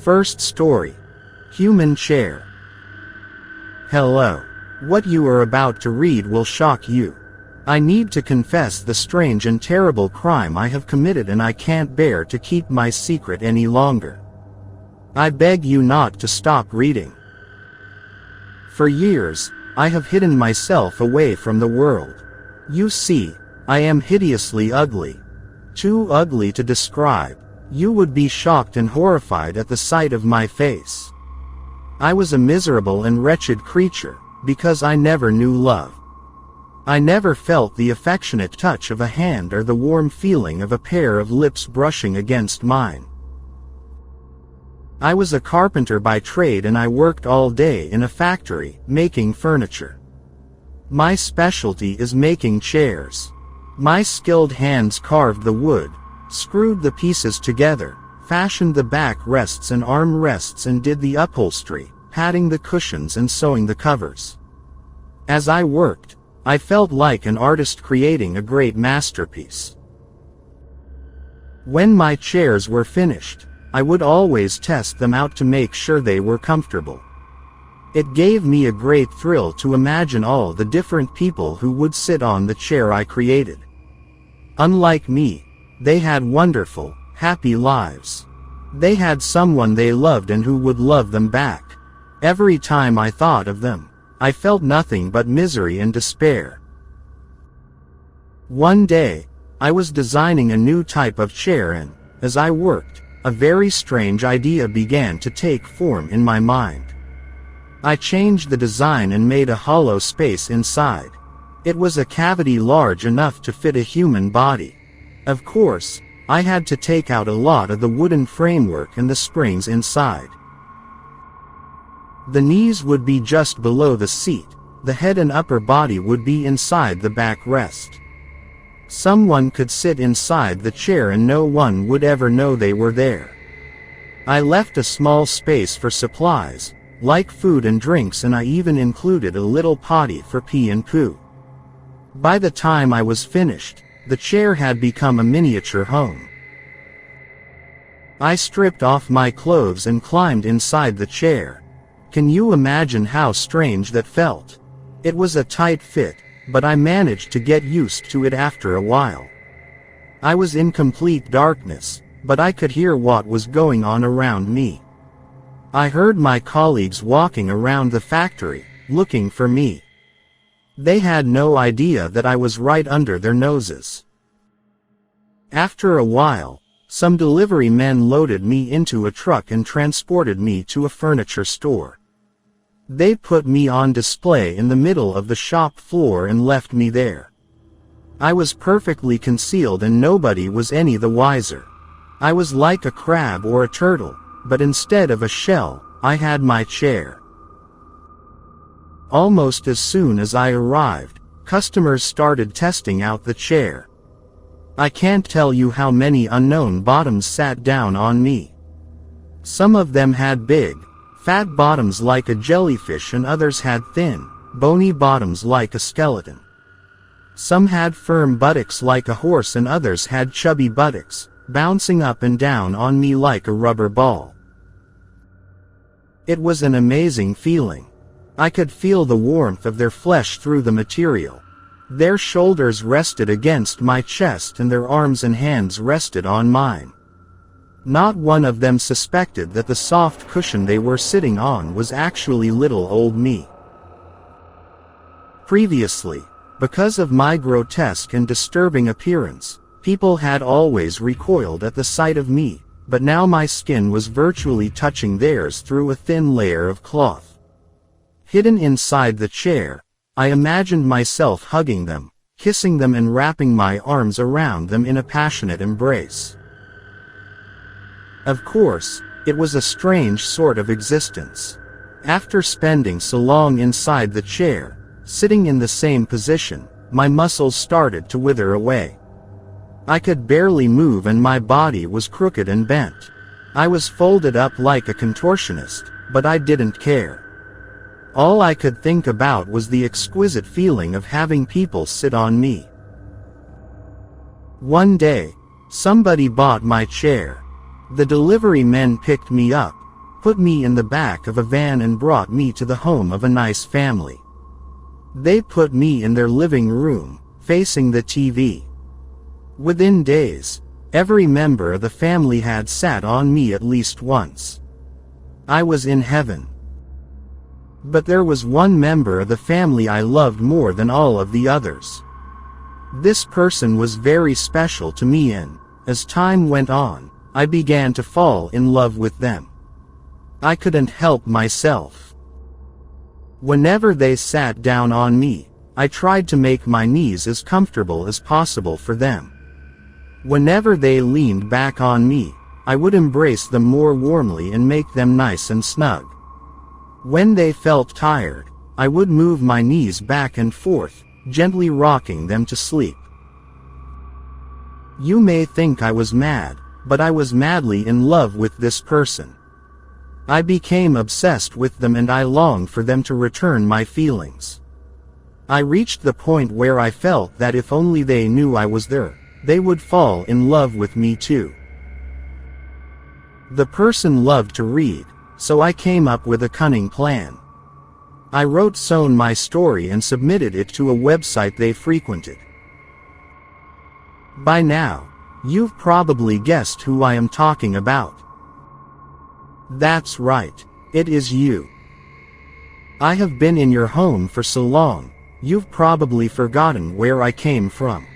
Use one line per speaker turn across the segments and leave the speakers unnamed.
First story. Human chair. Hello. What you are about to read will shock you. I need to confess the strange and terrible crime I have committed, and I can't bear to keep my secret any longer. I beg you not to stop reading. For years, I have hidden myself away from the world. You see, I am hideously ugly. Too ugly to describe. You would be shocked and horrified at the sight of my face. I was a miserable and wretched creature, because I never knew love. I never felt the affectionate touch of a hand or the warm feeling of a pair of lips brushing against mine. I was a carpenter by trade, and I worked all day in a factory, making furniture. My specialty is making chairs. My skilled hands carved the wood, screwed the pieces together, fashioned the back rests and arm rests, and did the upholstery, padding the cushions and sewing the covers. As I worked, I felt like an artist creating a great masterpiece. When my chairs were finished, I would always test them out to make sure they were comfortable. It gave me a great thrill to imagine all the different people who would sit on the chair I created. Unlike me, they had wonderful, happy lives. They had someone they loved and who would love them back. Every time I thought of them, I felt nothing but misery and despair. One day, I was designing a new type of chair, and, as I worked, a very strange idea began to take form in my mind. I changed the design and made a hollow space inside. It was a cavity large enough to fit a human body. Of course, I had to take out a lot of the wooden framework and the springs inside. The knees would be just below the seat, the head and upper body would be inside the backrest. Someone could sit inside the chair and no one would ever know they were there. I left a small space for supplies, like food and drinks, and I even included a little potty for pee and poo. By the time I was finished, the chair had become a miniature home. I stripped off my clothes and climbed inside the chair. Can you imagine how strange that felt? It was a tight fit, but I managed to get used to it after a while. I was in complete darkness, but I could hear what was going on around me. I heard my colleagues walking around the factory, looking for me. They had no idea that I was right under their noses. After a while, some delivery men loaded me into a truck and transported me to a furniture store. They put me on display in the middle of the shop floor and left me there. I was perfectly concealed and nobody was any the wiser. I was like a crab or a turtle, but instead of a shell, I had my chair. Almost as soon as I arrived, customers started testing out the chair. I can't tell you how many unknown bottoms sat down on me. Some of them had big, fat bottoms like a jellyfish, and others had thin, bony bottoms like a skeleton. Some had firm buttocks like a horse, and others had chubby buttocks, bouncing up and down on me like a rubber ball. It was an amazing feeling. I could feel the warmth of their flesh through the material. Their shoulders rested against my chest and their arms and hands rested on mine. Not one of them suspected that the soft cushion they were sitting on was actually little old me. Previously, because of my grotesque and disturbing appearance, people had always recoiled at the sight of me, but now my skin was virtually touching theirs through a thin layer of cloth. Hidden inside the chair, I imagined myself hugging them, kissing them, and wrapping my arms around them in a passionate embrace. Of course, it was a strange sort of existence. After spending so long inside the chair, sitting in the same position, my muscles started to wither away. I could barely move and my body was crooked and bent. I was folded up like a contortionist, but I didn't care. All I could think about was the exquisite feeling of having people sit on me. One day, somebody bought my chair. The delivery men picked me up, put me in the back of a van and brought me to the home of a nice family. They put me in their living room, facing the TV. Within days, every member of the family had sat on me at least once. I was in heaven. But there was one member of the family I loved more than all of the others. This person was very special to me, and, as time went on, I began to fall in love with them. I couldn't help myself. Whenever they sat down on me, I tried to make my knees as comfortable as possible for them. Whenever they leaned back on me, I would embrace them more warmly and make them nice and snug. When they felt tired, I would move my knees back and forth, gently rocking them to sleep. You may think I was mad, but I was madly in love with this person. I became obsessed with them and I longed for them to return my feelings. I reached the point where I felt that if only they knew I was there, they would fall in love with me too. The person loved to read, so I came up with a cunning plan. I wrote Sohn my story and submitted it to a website they frequented. By now, you've probably guessed who I am talking about. That's right, it is you. I have been in your home for so long, you've probably forgotten where I came from.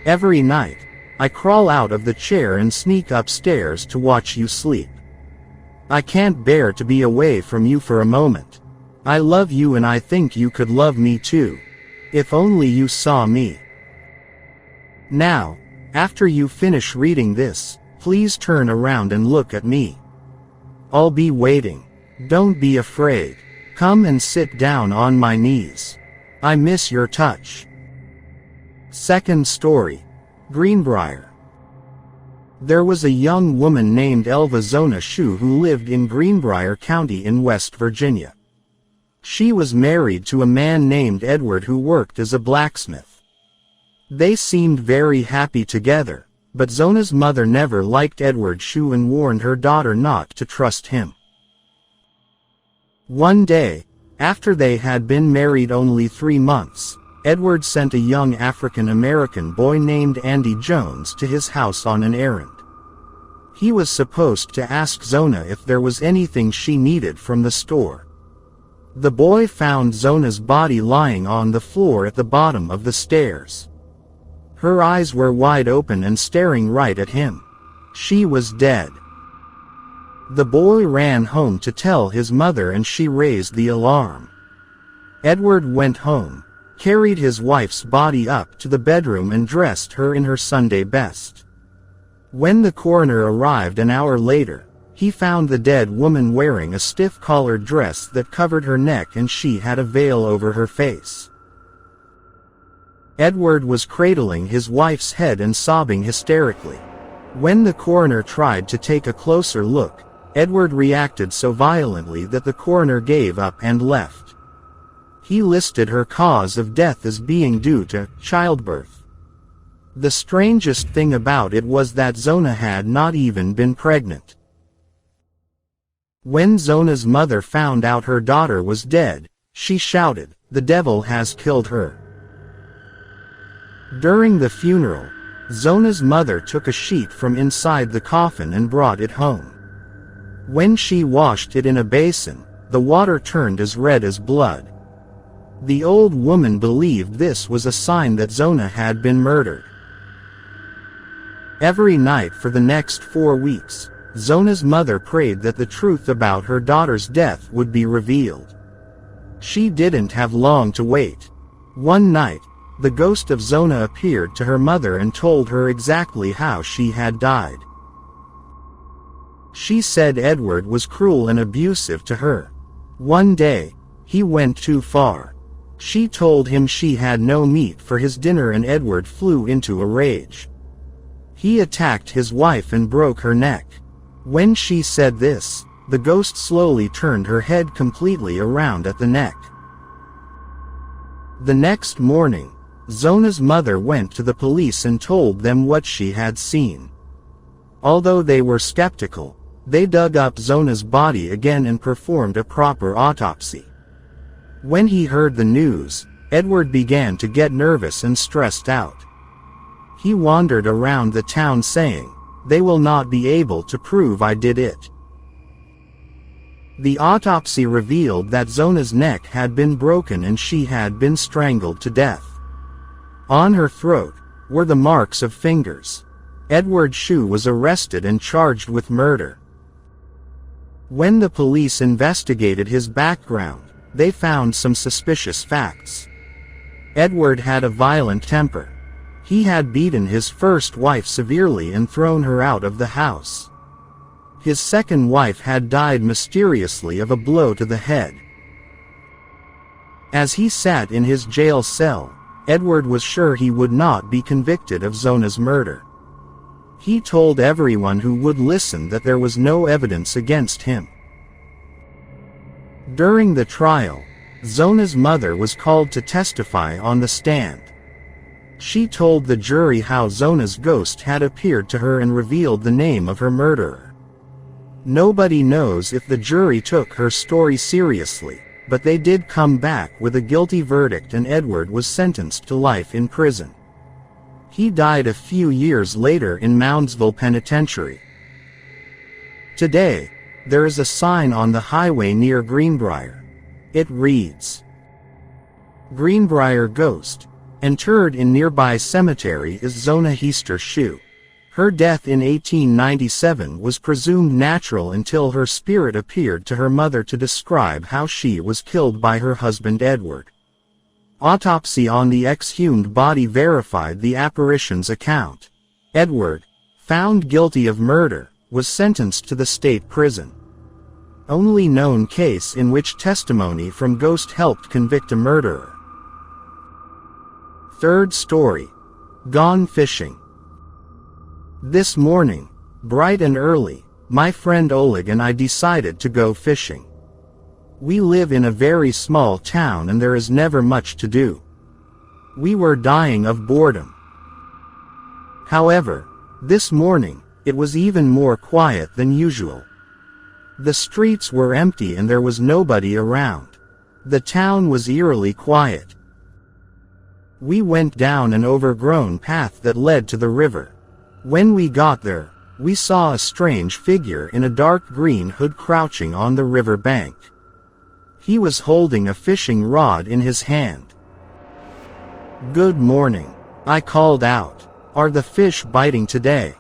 Every night, I crawl out of the chair and sneak upstairs to watch you sleep. I can't bear to be away from you for a moment. I love you and I think you could love me too. If only you saw me. Now, after you finish reading this, please turn around and look at me. I'll be waiting. Don't be afraid. Come and sit down on my knees. I miss your touch. Second story. Greenbrier. There was a young woman named Elva Zona Shu who lived in Greenbrier County in West Virginia. She was married to a man named Edward who worked as a blacksmith. They seemed very happy together, but Zona's mother never liked Edward Shu and warned her daughter not to trust him. One day, after they had been married only 3 months, Edward sent a young African-American boy named Andy Jones to his house on an errand. He was supposed to ask Zona if there was anything she needed from the store. The boy found Zona's body lying on the floor at the bottom of the stairs. Her eyes were wide open and staring right at him. She was dead. The boy ran home to tell his mother and she raised the alarm. Edward went home, carried his wife's body up to the bedroom and dressed her in her Sunday best. When the coroner arrived an hour later, he found the dead woman wearing a stiff-collared dress that covered her neck and she had a veil over her face. Edward was cradling his wife's head and sobbing hysterically. When the coroner tried to take a closer look, Edward reacted so violently that the coroner gave up and left. He listed her cause of death as being due to childbirth. The strangest thing about it was that Zona had not even been pregnant. When Zona's mother found out her daughter was dead, she shouted, "The devil has killed her." During the funeral, Zona's mother took a sheet from inside the coffin and brought it home. When she washed it in a basin, the water turned as red as blood. The old woman believed this was a sign that Zona had been murdered. Every night for the next 4 weeks, Zona's mother prayed that the truth about her daughter's death would be revealed. She didn't have long to wait. One night, the ghost of Zona appeared to her mother and told her exactly how she had died. She said Edward was cruel and abusive to her. One day, he went too far. She told him she had no meat for his dinner and Edward flew into a rage. He attacked his wife and broke her neck. When she said this, the ghost slowly turned her head completely around at the neck. The next morning, Zona's mother went to the police and told them what she had seen. Although they were skeptical, They dug up Zona's body again and performed a proper autopsy. When he heard the news, Edward began to get nervous and stressed out. He wandered around the town saying, "They will not be able to prove I did it." The autopsy revealed that Zona's neck had been broken and she had been strangled to death. On her throat were the marks of fingers. Edward Shue was arrested and charged with murder. When the police investigated his background, they found some suspicious facts. Edward had a violent temper. He had beaten his first wife severely and thrown her out of the house. His second wife had died mysteriously of a blow to the head. As he sat in his jail cell, Edward was sure he would not be convicted of Zona's murder. He told everyone who would listen that there was no evidence against him. During the trial, Zona's mother was called to testify on the stand. She told the jury how Zona's ghost had appeared to her and revealed the name of her murderer. Nobody knows if the jury took her story seriously, but they did come back with a guilty verdict and Edward was sentenced to life in prison. He died a few years later in Moundsville Penitentiary. Today, there is a sign on the highway near Greenbrier. It reads, "Greenbrier Ghost. Interred in nearby cemetery is Zona Heaster Shue. Her death in 1897 was presumed natural until her spirit appeared to her mother to describe how she was killed by her husband Edward. Autopsy on the exhumed body verified the apparition's account. Edward, found guilty of murder, was sentenced to the state prison. Only known case in which testimony from ghost helped convict a murderer." Third story. Gone fishing. This morning, bright and early, my friend Oleg and I decided to go fishing. We live in a very small town and there is never much to do. We were dying of boredom. However, this morning, it was even more quiet than usual. The streets were empty and there was nobody around. The town was eerily quiet. We went down an overgrown path that led to the river. When we got there, we saw a strange figure in a dark green hood crouching on the river bank. He was holding a fishing rod in his hand. "Good morning," I called out. "Are the fish biting today?"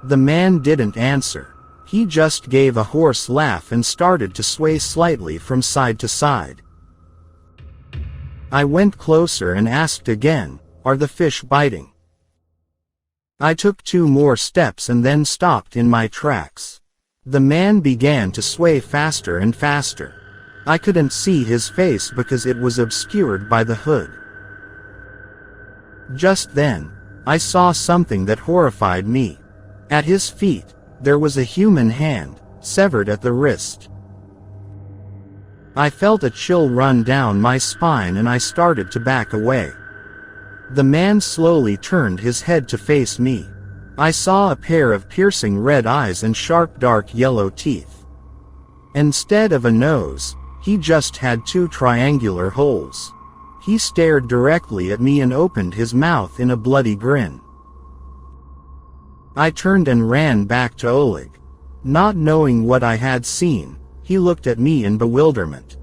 The man didn't answer. He just gave a hoarse laugh and started to sway slightly from side to side. I went closer and asked again, "Are the fish biting?" I took 2 more steps and then stopped in my tracks. The man began to sway faster and faster. I couldn't see his face because it was obscured by the hood. Just then, I saw something that horrified me. At his feet, there was a human hand, severed at the wrist. I felt a chill run down my spine and I started to back away. The man slowly turned his head to face me. I saw a pair of piercing red eyes and sharp dark yellow teeth. Instead of a nose, he just had 2 triangular holes. He stared directly at me and opened his mouth in a bloody grin. I turned and ran back to Oleg. Not knowing what I had seen, he looked at me in bewilderment.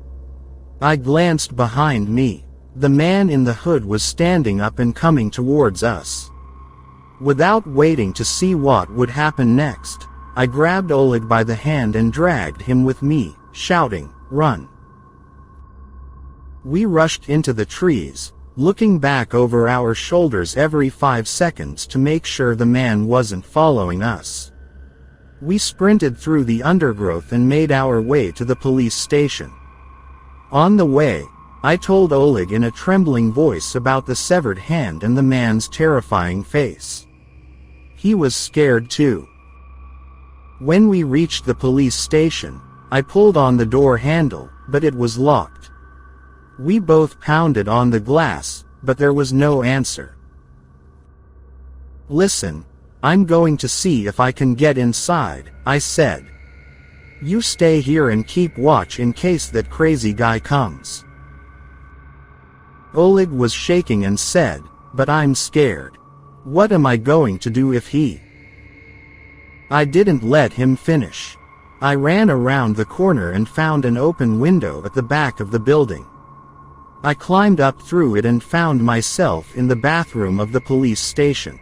I glanced behind me. The man in the hood was standing up and coming towards us. Without waiting to see what would happen next, I grabbed Oleg by the hand and dragged him with me, shouting, "Run!" We rushed into the trees, looking back over our shoulders every 5 seconds to make sure the man wasn't following us. We sprinted through the undergrowth and made our way to the police station. On the way, I told Oleg in a trembling voice about the severed hand and the man's terrifying face. He was scared too. When we reached the police station, I pulled on the door handle, but it was locked. We both pounded on the glass, but there was no answer. "Listen," I'm going to see if I can get inside, I said. You stay here and keep watch in case that crazy guy comes. Oleg was shaking and said, but I'm scared. What am I going to do if he... I didn't let him finish. I ran around the corner and found an open window at the back of the building. I climbed up through it and found myself in the bathroom of the police station.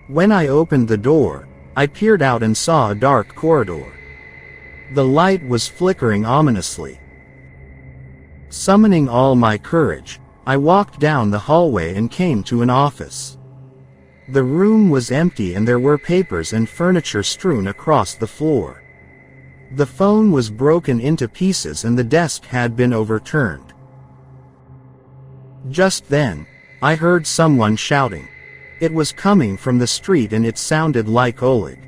When I opened the door, I peered out and saw a dark corridor. The light was flickering ominously. Summoning all my courage, I walked down the hallway and came to an office. The room was empty and there were papers and furniture strewn across the floor. The phone was broken into pieces and the desk had been overturned. Just then, I heard someone shouting. It was coming from the street and it sounded like Oleg.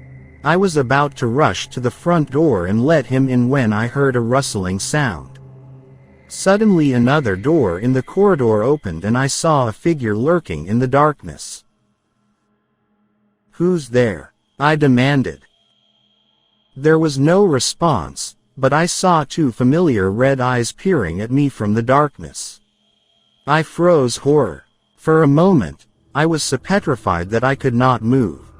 I was about to rush to the front door and let him in when I heard a rustling sound. Suddenly another door in the corridor opened and I saw a figure lurking in the darkness. Who's there? I demanded. There was no response, but I saw two familiar red eyes peering at me from the darkness. I froze horror. For a moment, I was so petrified that I could not move.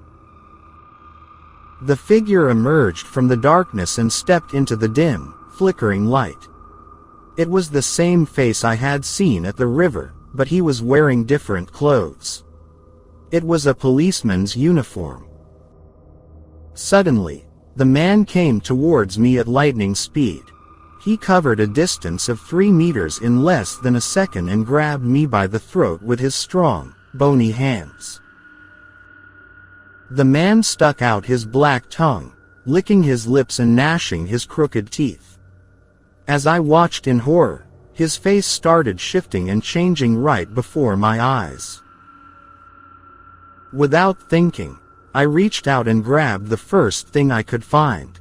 The figure emerged from the darkness and stepped into the dim, flickering light. It was the same face I had seen at the river, but he was wearing different clothes. It was a policeman's uniform. Suddenly, the man came towards me at lightning speed. He covered a distance of 3 meters in less than a second and grabbed me by the throat with his strong, bony hands. The man stuck out his black tongue, licking his lips and gnashing his crooked teeth. As I watched in horror, his face started shifting and changing right before my eyes. Without thinking, I reached out and grabbed the first thing I could find.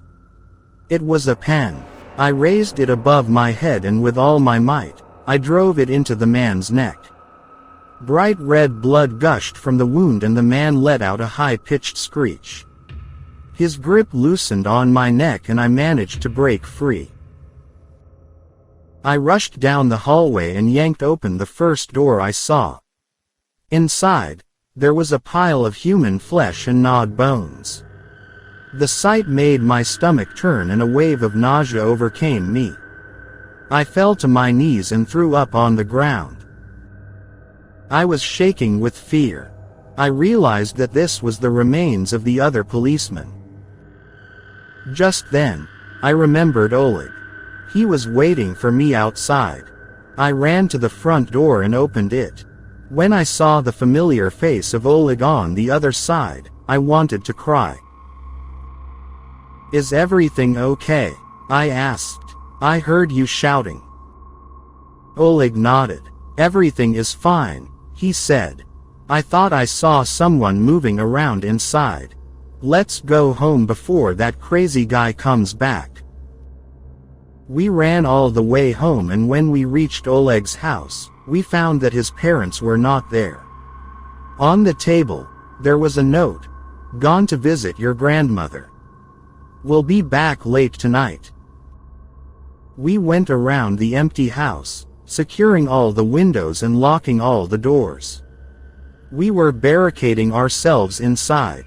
It was a pen. I raised it above my head and with all my might, I drove it into the man's neck. Bright red blood gushed from the wound and the man let out a high-pitched screech. His grip loosened on my neck and I managed to break free. I rushed down the hallway and yanked open the first door I saw. Inside, there was a pile of human flesh and gnawed bones. The sight made my stomach turn and a wave of nausea overcame me. I fell to my knees and threw up on the ground. I was shaking with fear. I realized that this was the remains of the other policeman. Just then, I remembered Oleg. He was waiting for me outside. I ran to the front door and opened it. When I saw the familiar face of Oleg on the other side, I wanted to cry. Is everything okay? I asked. I heard you shouting. Oleg nodded. Everything is fine, he said. I thought I saw someone moving around inside. Let's go home before that crazy guy comes back. We ran all the way home and when we reached Oleg's house, we found that his parents were not there. On the table, there was a note. Gone to visit your grandmother. We'll be back late tonight. We went around the empty house, securing all the windows and locking all the doors. We were barricading ourselves inside.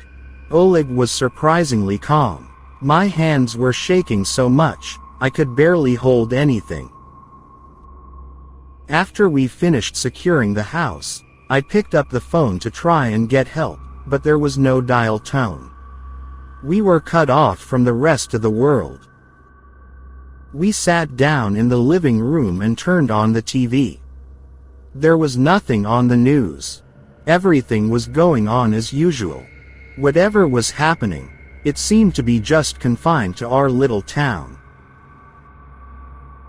Oleg was surprisingly calm. My hands were shaking so much, I could barely hold anything. After we finished securing the house, I picked up the phone to try and get help, but there was no dial tone. We were cut off from the rest of the world. We sat down in the living room and turned on the TV. There was nothing on the news. Everything was going on as usual. Whatever was happening, it seemed to be just confined to our little town.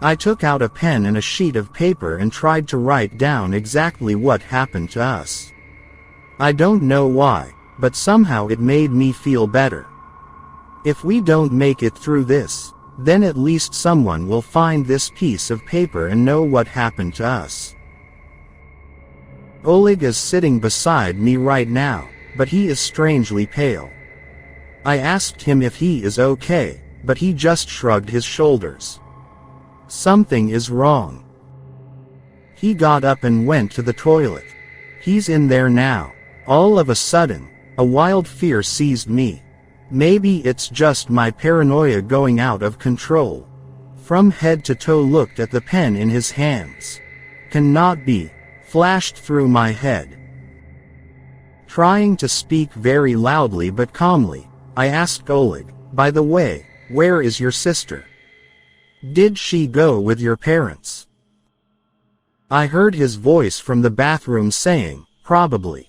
I took out a pen and a sheet of paper and tried to write down exactly what happened to us. I don't know why, but somehow it made me feel better. If we don't make it through this, then at least someone will find this piece of paper and know what happened to us. Oleg is sitting beside me right now, but he is strangely pale. I asked him if he is okay, but he just shrugged his shoulders. Something is wrong. He got up and went to the toilet. He's in there now. All of a sudden, a wild fear seized me. Maybe it's just my paranoia going out of control. From head to toe looked at the pen in his hands. Cannot be, flashed through my head. Trying to speak very loudly but calmly, I asked Oleg, by the way, where is your sister? Did she go with your parents? I heard his voice from the bathroom saying, probably.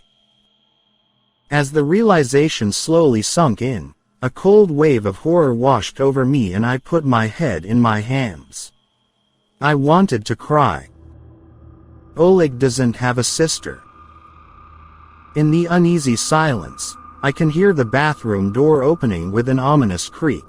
As the realization slowly sunk in, a cold wave of horror washed over me and I put my head in my hands. I wanted to cry. Oleg doesn't have a sister. In the uneasy silence, I can hear the bathroom door opening with an ominous creak.